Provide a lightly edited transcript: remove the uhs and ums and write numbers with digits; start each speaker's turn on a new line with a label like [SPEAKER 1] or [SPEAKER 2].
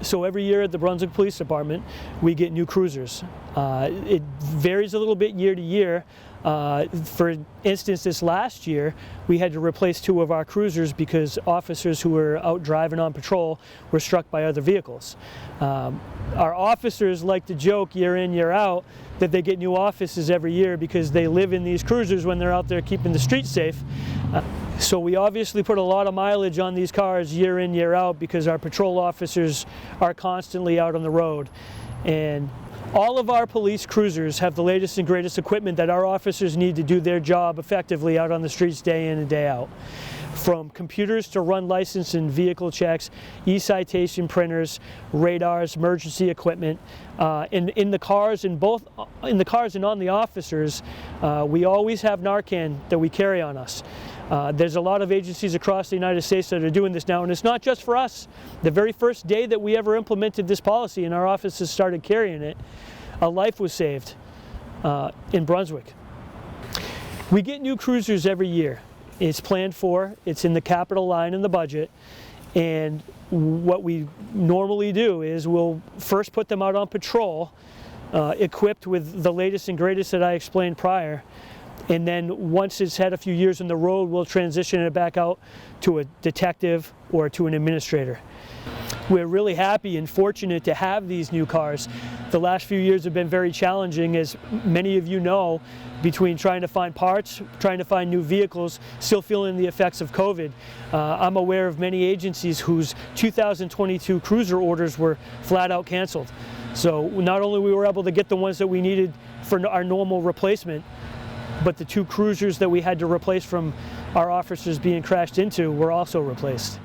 [SPEAKER 1] So every year at the Brunswick Police Department, we get new cruisers. It varies a little bit year to year. For instance, this last year, we had to replace 2 of our cruisers because officers who were out driving on patrol were struck by other vehicles. Our officers like to joke year in, year out that they get new officers every year because they live in these cruisers when they're out there keeping the streets safe. So we obviously put a lot of mileage on these cars year in, year out because our patrol officers are constantly out on the road. And all of our police cruisers have the latest and greatest equipment that our officers need to do their job effectively out on the streets day in and day out. From computers to run license and vehicle checks, e-citation printers, radars, emergency equipment. In the cars and on the officers, we always have Narcan that we carry on us. There's a lot of agencies across the United States that are doing this now, and it's not just for us. The very first day that we ever implemented this policy and our offices started carrying it, a life was saved in Brunswick. We get new cruisers every year. It's planned for, it's in the capital line in the budget, and what we normally do is we'll first put them out on patrol, equipped with the latest and greatest that I explained prior. And then once it's had a few years on the road, we'll transition it back out to a detective or to an administrator. We're really happy and fortunate to have these new cars. The last few years have been very challenging, as many of you know, between trying to find parts, trying to find new vehicles, still feeling the effects of COVID. I'm aware of many agencies whose 2022 cruiser orders were flat out canceled. So not only we were able to get the ones that we needed for our normal replacement, but the 2 cruisers that we had to replace from our officers being crashed into were also replaced.